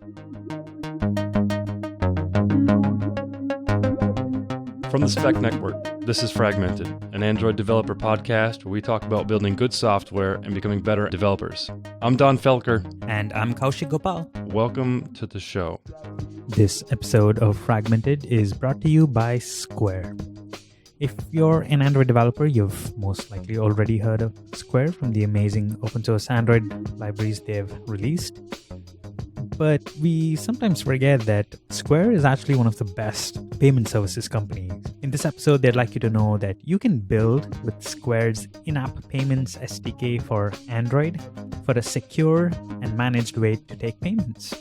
From the Spec Network, this is Fragmented, an Android developer podcast where we talk about building good software and becoming better developers. I'm Don Felker. And I'm Kaushik Gopal. Welcome to the show. This episode of Fragmented is brought to you by Square. If you're an Android developer, you've most likely already heard of Square from the amazing open source Android libraries they've released. But we sometimes forget that Square is actually one of the best payment services companies. In this episode, they'd like you to know that you can build with Square's in-app Payments Sdk for Android for a secure and managed way to take payments.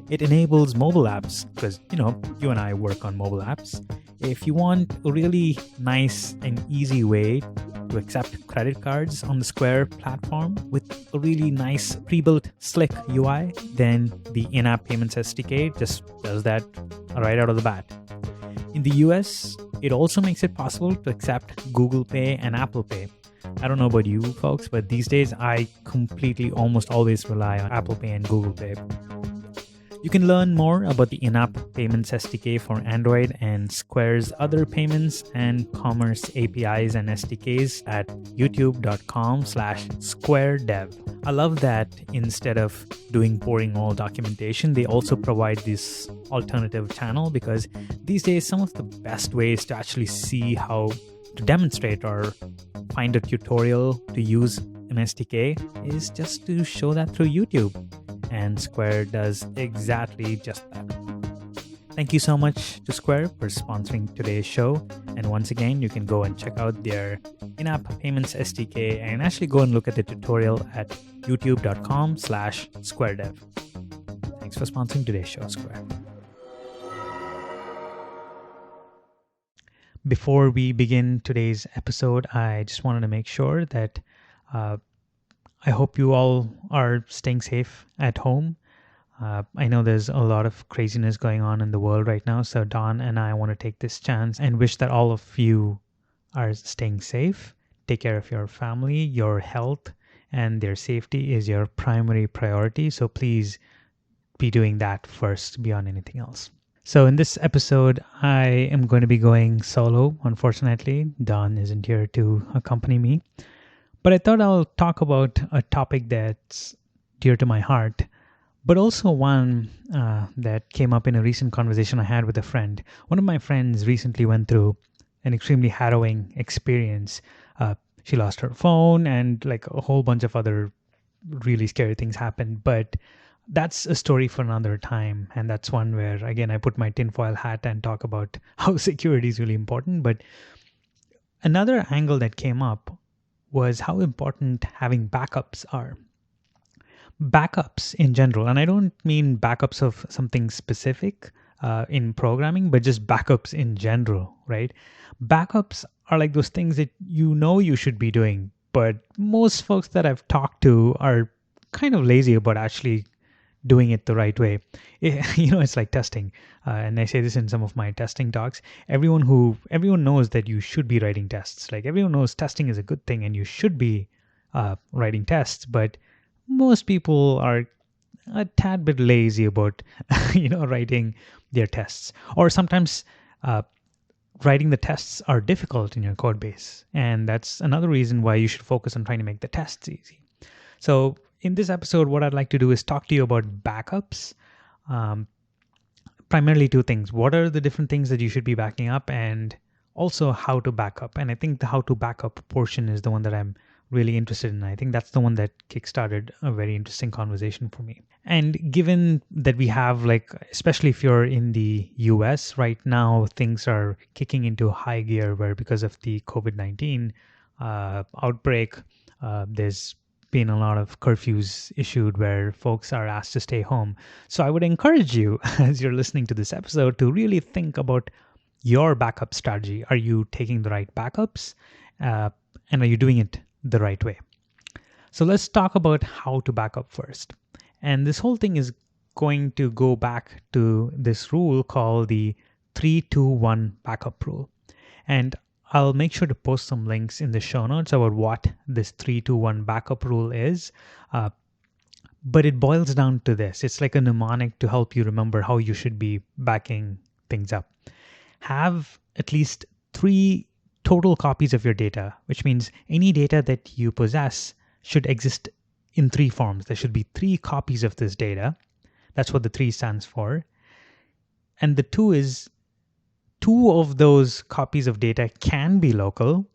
It enables mobile apps because, you and I work on mobile apps. If you want a really nice and easy way to accept credit cards on the Square platform with a really nice pre-built slick UI, then the in-app Payments SDK just does that right out of the bat. In the US, it also makes it possible to accept Google Pay and Apple Pay. I don't know about you folks, but these days I completely almost always rely on Apple Pay and Google Pay. You can learn more about the in-app Payments SDK for Android and Square's other payments and commerce APIs and SDKs at youtube.com/squaredev. I love that instead of doing boring old documentation, they also provide this alternative channel because these days some of the best ways to actually see how to demonstrate or find a tutorial to use an SDK is just to show that through YouTube. And Square does exactly just that. Thank you so much to Square for sponsoring today's show. And once again, you can go and check out their in-app Payments SDK and actually go and look at the tutorial at youtube.com/squaredev. Thanks for sponsoring today's show, Square. Before we begin today's episode, I just wanted to make sure that I hope you all are staying safe at home. I know there's a lot of craziness going on in the world right now, so Don and I want to take this chance and wish that all of you are staying safe. Take care of your family, your health, and their safety is your primary priority, so please be doing that first beyond anything else. So in this episode, I am going to be going solo, unfortunately. Don isn't here to accompany me. But I thought I'll talk about a topic that's dear to my heart, but also one that came up in a recent conversation I had with a friend. One of my friends recently went through an extremely harrowing experience. She lost her phone and like a whole bunch of other really scary things happened. But that's a story for another time. And that's one where, again, I put my tinfoil hat and talk about how security is really important. But another angle that came up was how important having backups are. Backups in general, and I don't mean backups of something specific in programming, but just backups in general, right? Backups are like those things that you should be doing, but most folks that I've talked to are kind of lazy about actually doing it the right way. It's like testing. And I say this in some of my testing talks. Everyone knows that you should be writing tests. Like everyone knows testing is a good thing and you should be writing tests. But most people are a tad bit lazy about, writing their tests. Or sometimes writing the tests are difficult in your code base. And that's another reason why you should focus on trying to make the tests easy. So in this episode, what I'd like to do is talk to you about backups. Primarily two things. What are the different things that you should be backing up and also how to back up? And I think the how to back up portion is the one that I'm really interested in. I think that's the one that kickstarted a very interesting conversation for me. And given that we have especially if you're in the US right now, things are kicking into high gear where because of the COVID-19 outbreak, there's been a lot of curfews issued where folks are asked to stay home. So I would encourage you as you're listening to this episode to really think about your backup strategy. Are you taking the right backups? And are you doing it the right way? So let's talk about how to back up first. And this whole thing is going to go back to this rule called the 3-2-1 backup rule. And I'll make sure to post some links in the show notes about what this 3-2-1 backup rule is. But it boils down to this. It's like a mnemonic to help you remember how you should be backing things up. Have at least 3 total copies of your data, which means any data that you possess should exist in 3 forms. There should be 3 copies of this data. That's what the 3 stands for. And the 2 is 2 of those copies of data can be local,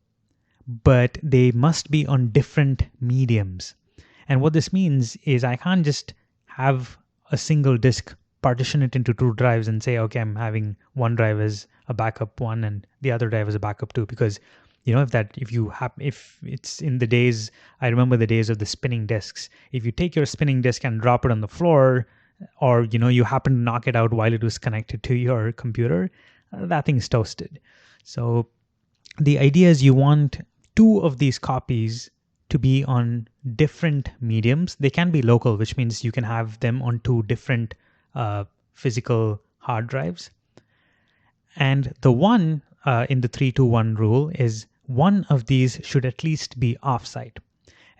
but they must be on different mediums. And what this means is I can't just have a single disk, partition it into 2 drives and say, okay, I'm having one drive as a backup 1 and the other drive as a backup 2, because if it's in the days, I remember the days of the spinning disks. If you take your spinning disk and drop it on the floor, or you happen to knock it out while it was connected to your computer, that thing's toasted. So the idea is you want 2 of these copies to be on different mediums. They can be local, which means you can have them on 2 different physical hard drives. And the one in the 3-2-1 rule is one of these should at least be offsite.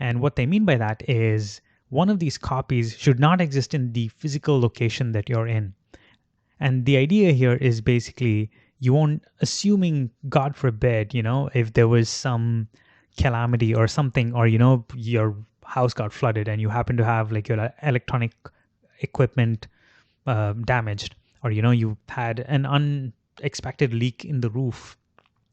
And what they mean by that is one of these copies should not exist in the physical location that you're in. And the idea here is basically you won't, assuming, God forbid, if there was some calamity or something, or your house got flooded and you happen to have like your electronic equipment damaged, or you had an unexpected leak in the roof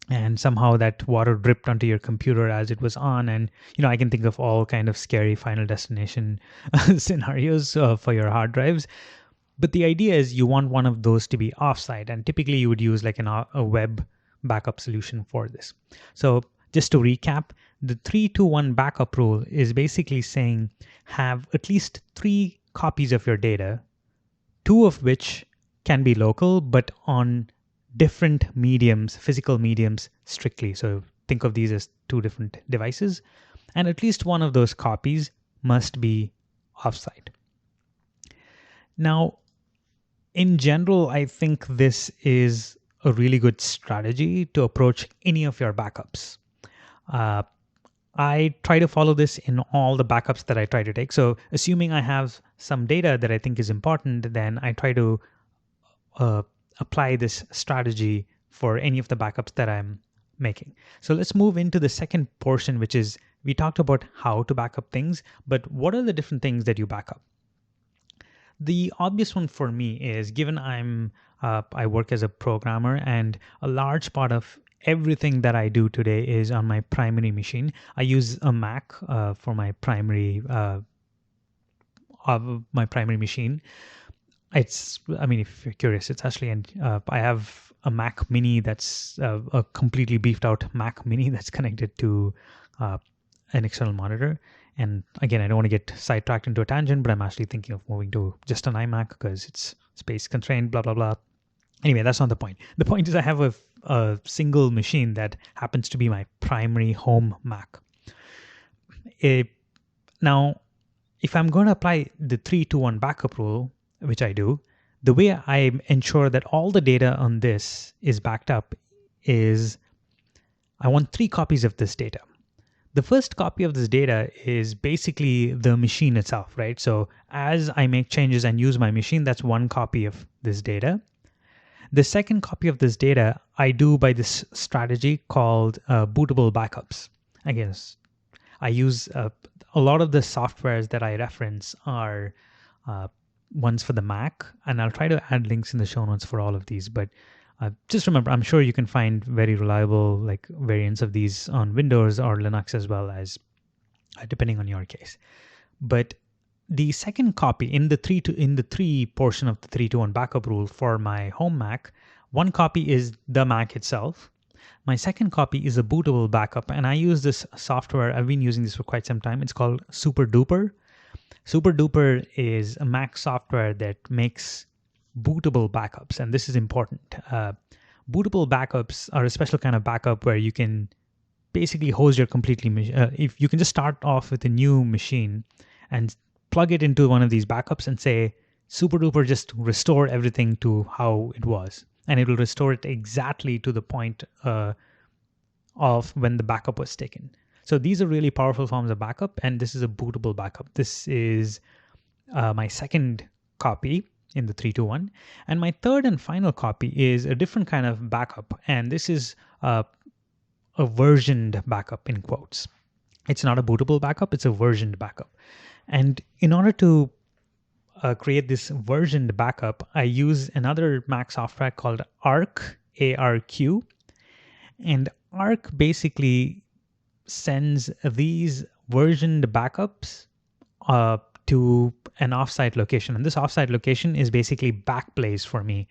and somehow that water dripped onto your computer as it was on, and I can think of all kind of scary Final Destination scenarios for your hard drives. But the idea is you want one of those to be offsite, and typically you would use like a web backup solution for this. So just to recap, the 3-2-1 backup rule is basically saying have at least 3 copies of your data, 2 of which can be local, but on different mediums, physical mediums strictly. So think of these as 2 different devices, and at least one of those copies must be offsite. Now, in general, I think this is a really good strategy to approach any of your backups. I try to follow this in all the backups that I try to take. So assuming I have some data that I think is important, then I try to apply this strategy for any of the backups that I'm making. So let's move into the second portion, which is we talked about how to back up things, but what are the different things that you back up? The obvious one for me is, given I work as a programmer, and a large part of everything that I do today is on my primary machine. I use a Mac for my primary machine. If you're curious, it's actually, I have a Mac Mini that's a completely beefed out Mac Mini that's connected to an external monitor. And again, I don't want to get sidetracked into a tangent, but I'm actually thinking of moving to just an iMac because it's space constrained, blah, blah, blah. Anyway, that's not the point. The point is I have a single machine that happens to be my primary home Mac. Now, if I'm going to apply the 3-2-1 backup rule, which I do, the way I ensure that all the data on this is backed up is I want 3 copies of this data. The first copy of this data is basically the machine itself, right? So as I make changes and use my machine, that's 1 copy of this data. The second copy of this data I do by this strategy called bootable backups. Again, I use a lot of the softwares that I reference are ones for the Mac, and I'll try to add links in the show notes for all of these. But just remember, I'm sure you can find very reliable like variants of these on Windows or Linux as well, as depending on your case. But the second copy in the 3 portion of the 3-2-1 backup rule for my home Mac, 1 copy is the Mac itself. My second copy is a bootable backup, and I use this software. I've been using this for quite some time. It's called Super Duper. Super Duper is a Mac software that makes bootable backups, and this is important. Bootable backups are a special kind of backup where you can basically host your if you can just start off with a new machine and plug it into one of these backups and say, Super Duper, just restore everything to how it was. And it will restore it exactly to the point of when the backup was taken. So these are really powerful forms of backup, and this is a bootable backup. This is my second copy in the 3-2-1. And my third and final copy is a different kind of backup. And this is a versioned backup in quotes. It's not a bootable backup, it's a versioned backup. And in order to create this versioned backup, I use another Mac software called Arq, ARQ. And Arq basically sends these versioned backups to an offsite location. And this offsite location is basically Backblaze for me.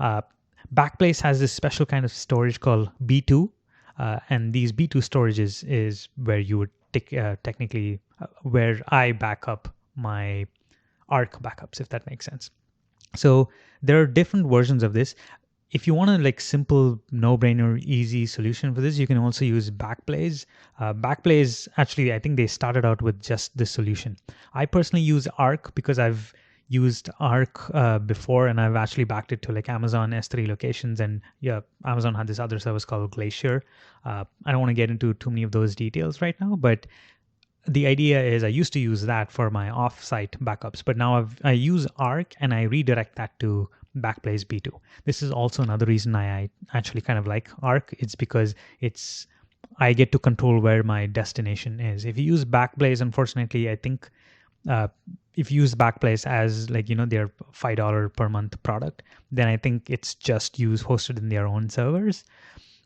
Backblaze has this special kind of storage called B2. And these B2 storages is where you would technically, where I back up my Arq backups, if that makes sense. So there are different versions of this. If you want a like simple, no-brainer, easy solution for this, you can also use Backblaze. Backblaze, actually, I think they started out with just this solution. I personally use Arq because I've used Arq before, and I've actually backed it to like Amazon S3 locations. And yeah, Amazon had this other service called Glacier. I don't want to get into too many of those details right now, but the idea is I used to use that for my offsite backups, but now I use Arq and I redirect that to Backblaze B2. This is also another reason I actually kind of like Arq. It's because I get to control where my destination is. If you use Backblaze, unfortunately, I think if you use Backblaze as like, their $5 per month product, then I think it's just hosted in their own servers.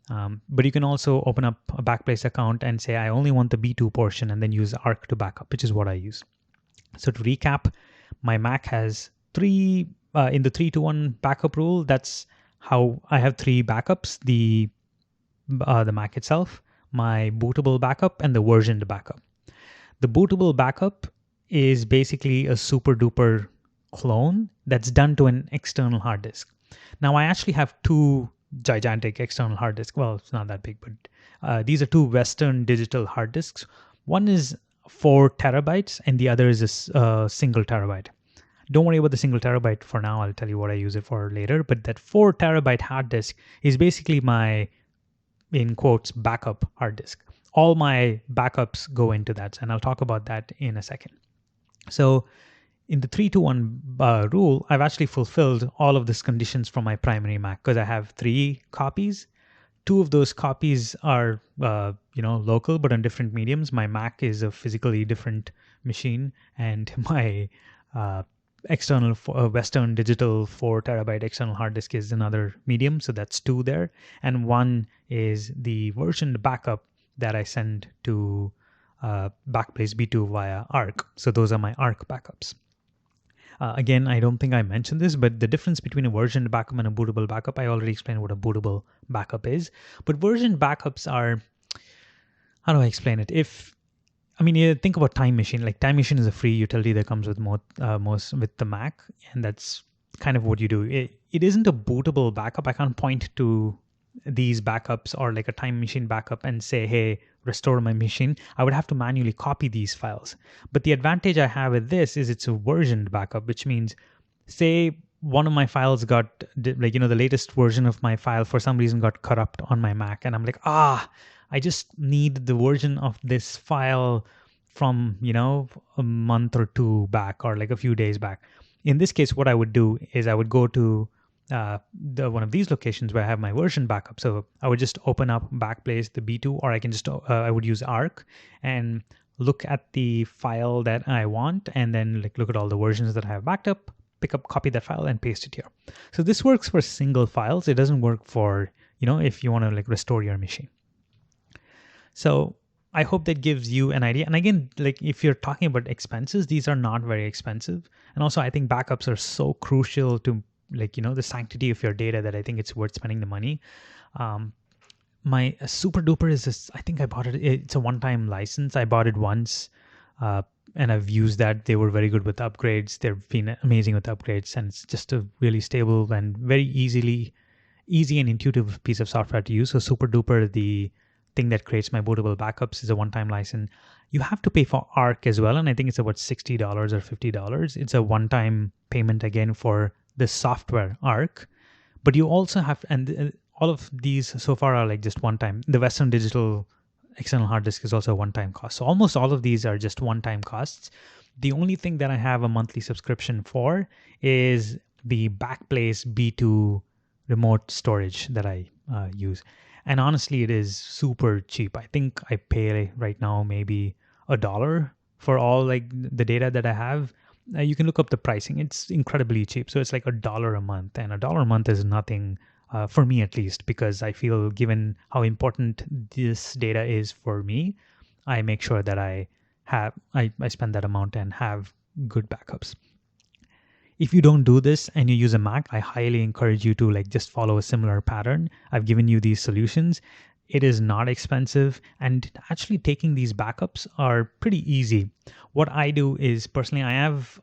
But you can also open up a Backblaze account and say, I only want the B2 portion, and then use Arq to backup, which is what I use. So to recap, my Mac has three, in the 3-2-1 backup rule, that's how I have three backups, the Mac itself, my bootable backup, and the versioned backup. The bootable backup is basically a super duper clone that's done to an external hard disk. Now I actually have two gigantic external hard disks. Well, it's not that big, but these are two Western Digital hard disks. One is 4 terabytes and the other is a single terabyte. Don't worry about the single terabyte for now. I'll tell you what I use it for later. But that 4 terabyte hard disk is basically my, in quotes, backup hard disk. All my backups go into that, and I'll talk about that in a second. So in the 3-2-1 rule, I've actually fulfilled all of these conditions for my primary Mac because I have 3 copies. 2 of those copies are, local, but on different mediums. My Mac is a physically different machine, and my external Western Digital 4 terabyte external hard disk is another medium. So that's 2 there. And 1 is the versioned backup that I send to Backblaze B2 via Arq. So those are my Arq backups. Again, I don't think I mentioned this, but the difference between a versioned backup and a bootable backup, I already explained what a bootable backup is. But versioned backups are, how do I explain it? You think about Time Machine. Like Time Machine is a free utility that comes with most with the Mac, and that's kind of what you do. It isn't a bootable backup. I can't point to these backups or like a Time Machine backup and say, hey, restore my machine. I would have to manually copy these files. But the advantage I have with this is it's a versioned backup, which means, say one of my files got, the latest version of my file for some reason got corrupt on my Mac, and I'm like, I just need the version of this file from, a month or 2 back, or like a few days back. In this case, what I would do is I would go to one of these locations where I have my version backup. So I would just open up Backblaze, the B2, or I can just, I would use Arq and look at the file that I want, and then look at all the versions that I have backed up, copy that file and paste it here. So this works for single files. It doesn't work for, if you want to restore your machine. So I hope that gives you an idea. And again, if you're talking about expenses, these are not very expensive. And also I think backups are so crucial to the sanctity of your data that I think it's worth spending the money. My Super Duper is this, I think I bought it. It's a one-time license. I bought it once and I've used that. They were very good with upgrades. They've been amazing with upgrades, and it's just a really stable and very easy and intuitive piece of software to use. So Super Duper, the thing that creates my bootable backups, is a one-time license. You have to pay for Arq as well, and I think it's about $60 or $50. It's a one-time payment again for the software Arq, but you also have, and all of these so far are just one time. The Western Digital external hard disk is also a one-time cost. So almost all of these are just one-time costs. The only thing that I have a monthly subscription for is the Backblaze B2 remote storage that I use. And honestly, it is super cheap. I think I pay right now maybe $1 for all like the data that I have. You can look up the pricing. It's incredibly cheap. So it's like $1 a month, and $1 a month is nothing for me at least, because I feel given how important this data is for me, I make sure that I spend that amount and have good backups. If you don't do this and you use a Mac, I highly encourage you to like just follow a similar pattern. I've given you these solutions. It is not expensive, and actually taking these backups are pretty easy. What I do is personally, I have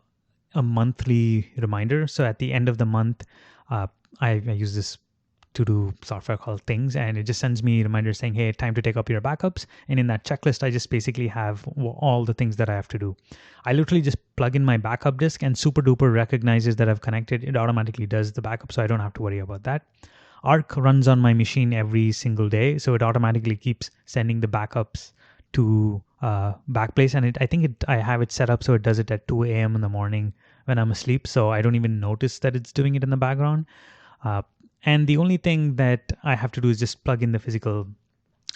a monthly reminder. So at the end of the month, I use this to-do software called Things, and it just sends me reminders saying, hey, time to take up your backups. And in that checklist, I just basically have all the things that I have to do. I literally just plug in my backup disk, and super duper recognizes that I've connected. It automatically does the backup, so I don't have to worry about that. Arc runs on my machine every single day, so it automatically keeps sending the backups to Backblaze, and I have it set up so it does it at 2 a.m. in the morning when I'm asleep, so I don't even notice that it's doing it in the background. And the only thing that I have to do is just plug in the physical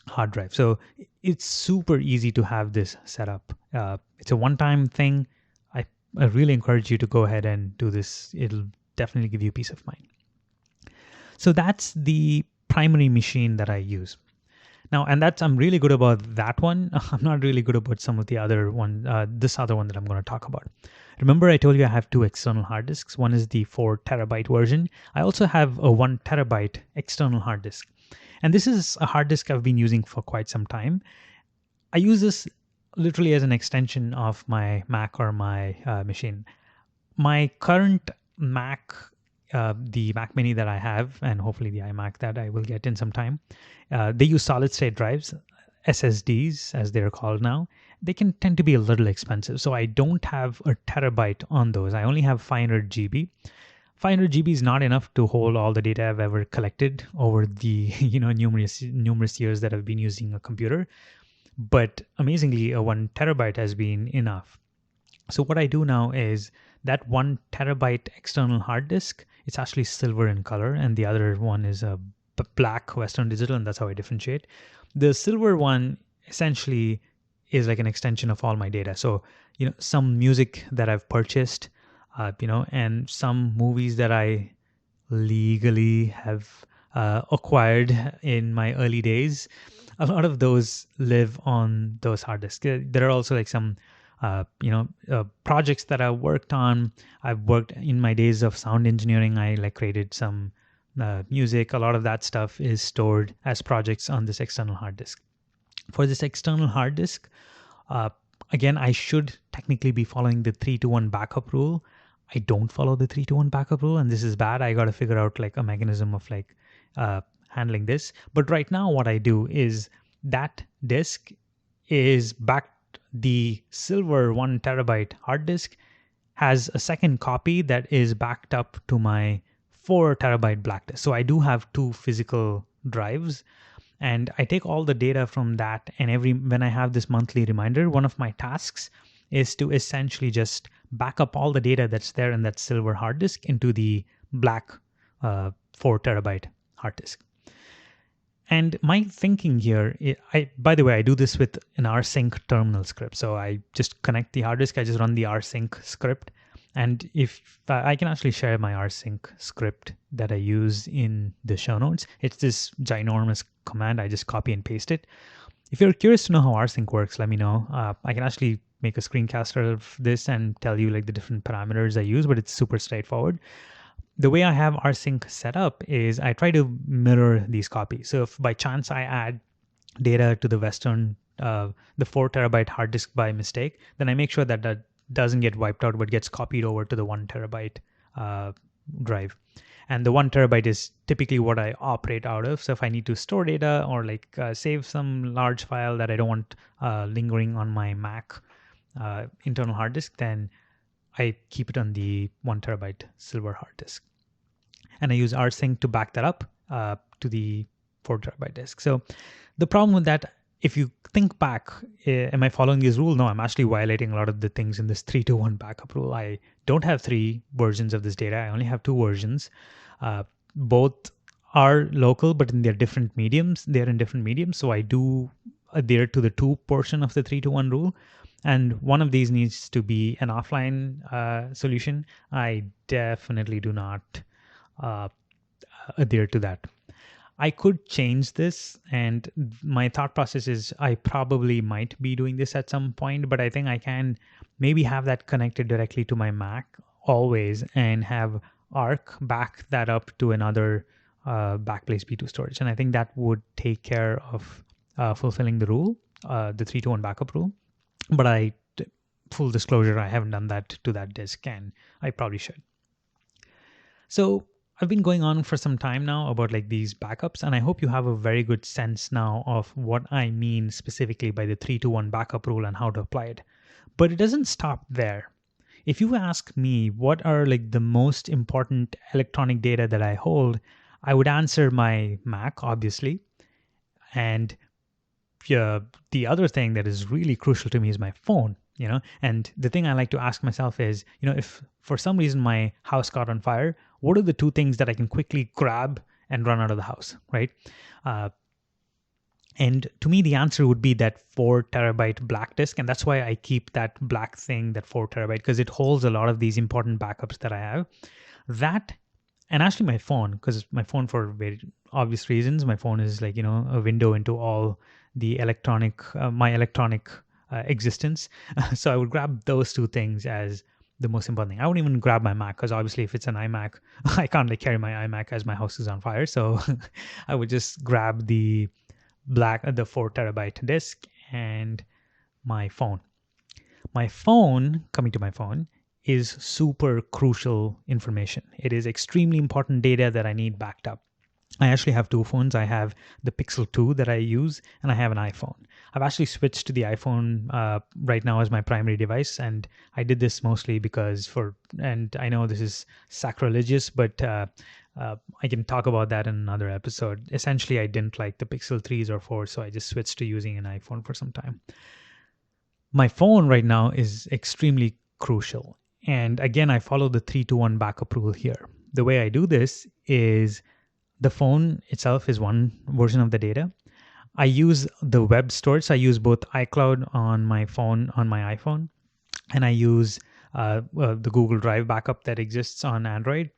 hard drive. So it's super easy to have this set up. It's a one-time thing. I really encourage you to go ahead and do this. It'll definitely give you peace of mind. So that's the primary machine that I use. Now, and I'm really good about that one. I'm not really good about some of the other one, this other one that I'm going to talk about. Remember, I told you I have two external hard disks. One is the 4 terabyte version. I also have a 1 terabyte external hard disk. And this is a hard disk I've been using for quite some time. I use this literally as an extension of my Mac or my machine. My current Mac, the Mac Mini that I have, and hopefully the iMac that I will get in some time, they use solid state drives, SSDs as they're called now. They can tend to be a little expensive. So I don't have a terabyte on those. I only have 500 GB. 500 GB is not enough to hold all the data I've ever collected over the numerous years that I've been using a computer. But amazingly, a 1 terabyte has been enough. So what I do now is that 1 terabyte external hard disk, it's actually silver in color, and the other one is a black Western Digital, and that's how I differentiate. The silver one essentially is like an extension of all my data. So, some music that I've purchased, and some movies that I legally have acquired in my early days, a lot of those live on those hard disks. There are also like some projects that I've worked on. I've worked in my days of sound engineering. I created some music. A lot of that stuff is stored as projects on this external hard disk. For this external hard disk, again, I should technically be following the 3-to-1 backup rule. I don't follow the 3-to-1 backup rule, and this is bad. I got to figure out like a mechanism of handling this. But right now what I do is that disk is backed. The silver 1 terabyte hard disk has a second copy that is backed up to my 4 terabyte black disk. So I do have 2 physical drives, and I take all the data from that. And when I have this monthly reminder, one of my tasks is to essentially just back up all the data that's there in that silver hard disk into the black 4 terabyte hard disk. And my thinking here, by the way, I do this with an rsync terminal script. So I just connect the hard disk, I just run the rsync script. And if I can actually share my rsync script that I use in the show notes. It's this ginormous command. I just copy and paste it. If you're curious to know how rsync works, let me know. I can actually make a screencaster of this and tell you like the different parameters I use, but it's super straightforward. The way I have rsync set up is I try to mirror these copies. So if by chance I add data to the the 4 terabyte hard disk by mistake, then I make sure that that doesn't get wiped out, but gets copied over to the 1 terabyte drive. And the 1 terabyte is typically what I operate out of. So if I need to store data or save some large file that I don't want lingering on my Mac internal hard disk, then I keep it on the 1 terabyte silver hard disk. And I use rsync to back that up to the 4 terabyte disk. So the problem with that if you think back, am I following this rule? No, I'm actually violating a lot of the things in this 3-2-1 backup rule. I don't have 3 versions of this data. I only have 2 versions. Both are local, but in their different mediums. They're in different mediums. So I do adhere to the 2 portion of the 3-2-1 rule. And one of these needs to be an offline solution. I definitely do not adhere to that. I could change this, and my thought process is I probably might be doing this at some point, but I think I can maybe have that connected directly to my Mac always and have Arc back that up to another Backblaze B2 storage. And I think that would take care of fulfilling the rule, the 3-2-1 backup rule. But full disclosure, I haven't done that to that disk, and I probably should. So I've been going on for some time now about like these backups, and I hope you have a very good sense now of what I mean specifically by the 3-2-1 backup rule and how to apply it. But it doesn't stop there. If you ask me what are like the most important electronic data that I hold, I would answer my Mac, obviously. And the other thing that is really crucial to me is my phone. And the thing I like to ask myself is, if for some reason my house caught on fire, what are the 2 things that I can quickly grab and run out of the house, right? And to me, the answer would be that 4 terabyte black disk. And that's why I keep that black thing, that 4 terabyte, because it holds a lot of these important backups that I have. That, and actually my phone, because my phone, for very obvious reasons, my phone is like, a window into all the my electronic existence. So I would grab those 2 things as the most important thing. I wouldn't even grab my Mac, because obviously if it's an iMac, I can't like carry my iMac as my house is on fire. So I would just grab the 4 terabyte disk and my phone. Coming to my phone, is super crucial information. It is extremely important data that I need backed up. I actually have 2 phones. I have the Pixel 2 that I use, and I have an iPhone. I've actually switched to the iPhone right now as my primary device, and I did this mostly because and I know this is sacrilegious, but I can talk about that in another episode. Essentially, I didn't like the Pixel 3s or 4s, so I just switched to using an iPhone for some time. My phone right now is extremely crucial. And again, I follow the 3-2-1 backup rule here. The way I do this is the phone itself is one version of the data. I use the web storage. So I use both iCloud on my phone, on my iPhone, and I use the Google Drive backup that exists on Android.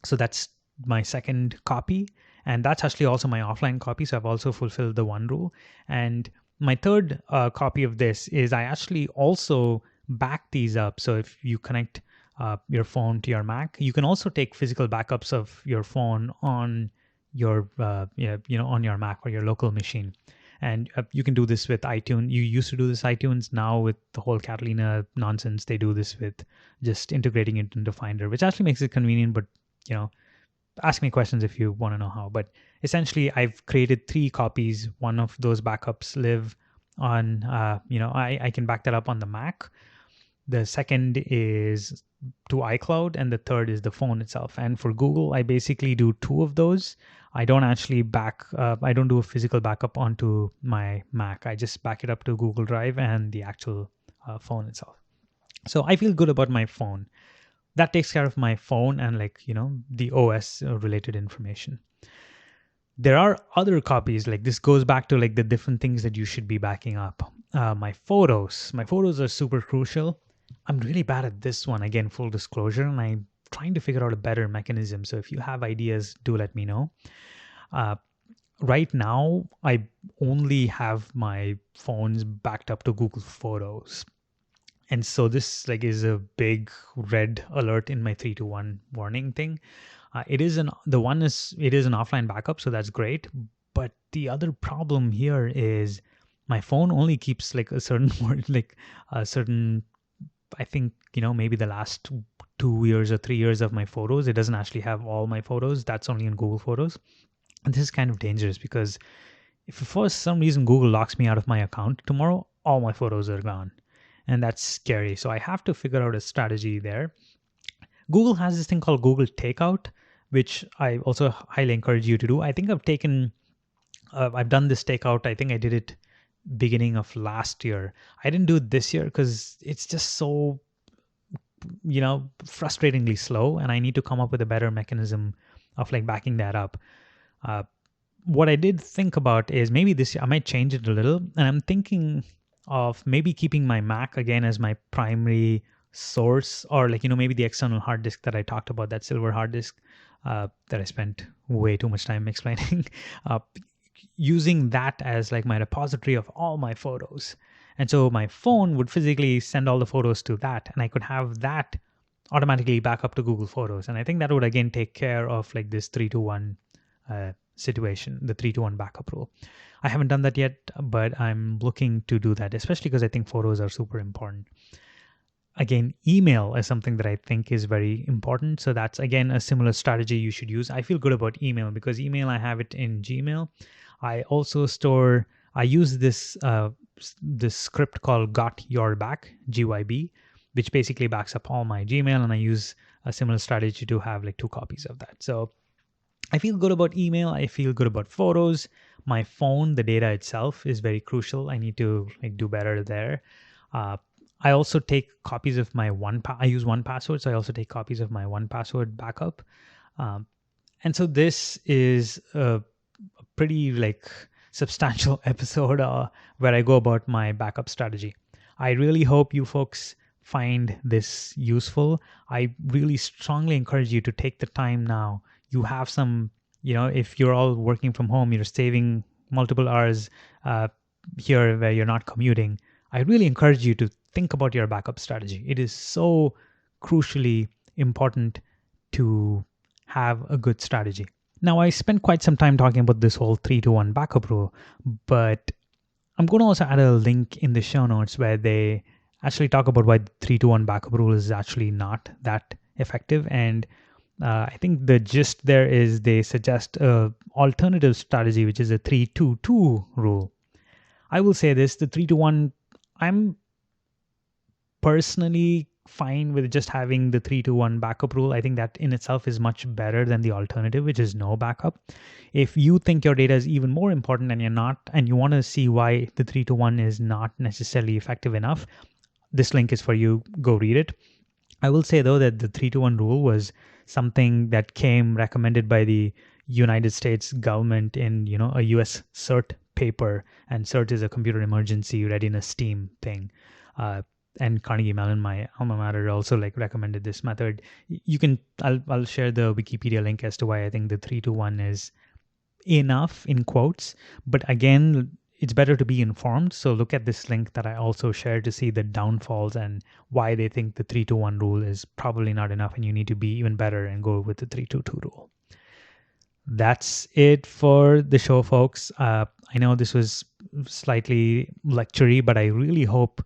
So that's my second copy. And that's actually also my offline copy. So I've also fulfilled the 1 rule. And my third copy of this is I actually also back these up. So if you connect your phone to your Mac, you can also take physical backups of your phone on your on your Mac or your local machine. And you can do this with iTunes. You used to do this iTunes. Now with the whole Catalina nonsense, they do this with just integrating it into Finder, which actually makes it convenient. But ask me questions if you want to know how. But essentially, I've created 3 copies. One of those backups live on I can back that up on the Mac. The second is to iCloud, and the third is the phone itself. And for Google, I basically do 2 of those. I don't actually I don't do a physical backup onto my Mac. I just back it up to Google Drive and the actual phone itself. So I feel good about my phone. That takes care of my phone and the OS related information. There are other copies. Like this goes back to the different things that you should be backing up. My photos are super crucial. I'm really bad at this one, again, full disclosure, and I'm trying to figure out a better mechanism. So if you have ideas, do let me know. Right now, I only have my phones backed up to Google Photos. And so this is a big red alert in my 3-2-1 warning thing. It is an offline backup, so that's great. But the other problem here is my phone only keeps a certain I think, maybe the last 2 years or 3 years of my photos. It doesn't actually have all my photos. That's only in Google Photos. And this is kind of dangerous because if for some reason Google locks me out of my account tomorrow, all my photos are gone. And that's scary. So I have to figure out a strategy there. Google has this thing called Google Takeout, which I also highly encourage you to do. I think I've done this Takeout. I think I did it beginning of last year. I didn't do it this year because it's just so, frustratingly slow, and I need to come up with a better mechanism of like backing that up. What I did think about is maybe this year I might change it a little, and I'm thinking of maybe keeping my Mac again as my primary source, or like, maybe the external hard disk that I talked about, that silver hard disk that I spent way too much time explaining, using that as like my repository of all my photos. And so my phone would physically send all the photos to that, and I could have that automatically back up to Google Photos. And I think that would again take care of like this 3-to-1 situation, the 3-to-1 backup rule. I haven't done that yet, but I'm looking to do that, especially because I think photos are super important. Again, email is something that I think is very important. So that's again a similar strategy you should use. I feel good about email because email, I have it in Gmail. I also I use this script called Got Your Back, GYB, which basically backs up all my Gmail, and I use a similar strategy to have like 2 copies of that. So I feel good about email. I feel good about photos. My phone, the data itself is very crucial. I need to like do better there. I also take copies of my I use 1Password, so I also take copies of my 1Password backup. And so this is a pretty like substantial episode where I go about my backup strategy. I really hope you folks find this useful. I really strongly encourage you to take the time now. You have some, if you're all working from home, you're saving multiple hours here where you're not commuting. I really encourage you to think about your backup strategy. It is so crucially important to have a good strategy. Now, I spent quite some time talking about this whole 3-to-1 backup rule, but I'm going to also add a link in the show notes where they actually talk about why the 3-to-1 backup rule is actually not that effective. And I think the gist there is they suggest an alternative strategy, which is a 3-2-2 rule. I will say this, the 3-to-1, I'm personally fine with just having the 3-to-1 backup rule. I think that in itself is much better than the alternative, which is no backup. If you think your data is even more important and you're not, and you want to see why the 3-to-1 is not necessarily effective enough, this link is for you. Go read it. I will say though that the 3-to-1 rule was something that came recommended by the United States government in, a US CERT paper, and CERT is a computer emergency readiness team thing. And Carnegie Mellon, my alma mater, also like recommended this method. I'll share the Wikipedia link as to why I think the 3-to-1 is enough in quotes. But again, it's better to be informed. So look at this link that I also shared to see the downfalls and why they think the 3-to-1 rule is probably not enough, and you need to be even better and go with the 3-to-2 rule. That's it for the show, folks. I know this was slightly lectury, but I really hope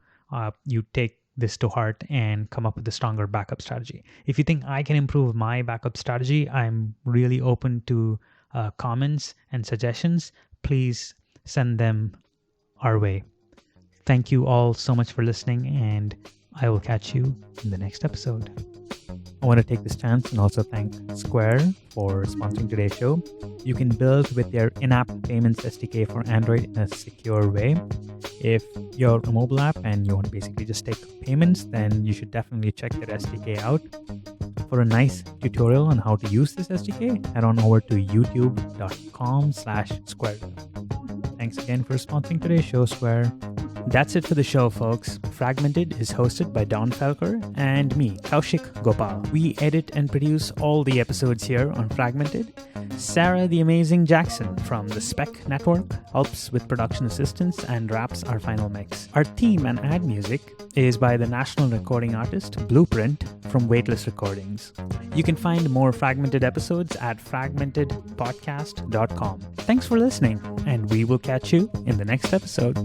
you take this to heart and come up with a stronger backup strategy. If you think I can improve my backup strategy, I'm really open to comments and suggestions. Please send them our way. Thank you all so much for listening, and I will catch you in the next episode. I want to take this chance and also thank Square for sponsoring today's show. You can build with their in-app Payments Sdk for Android in a secure way. If you're a mobile app and you want to basically just take payments, then you should definitely check their SDK out. For a nice tutorial on how to use this SDK, head on over to youtube.com/Square. Thanks again for sponsoring today's show, Square. That's it for the show, folks. Fragmented is hosted by Don Felker and me, Kaushik Gopal. We edit and produce all the episodes here on Fragmented. Sarah the Amazing Jackson from the Spec Network helps with production assistance and wraps our final mix. Our theme and ad music is by the national recording artist Blueprint from Weightless Recordings. You can find more Fragmented episodes at fragmentedpodcast.com. Thanks for listening, and we will catch you in the next episode.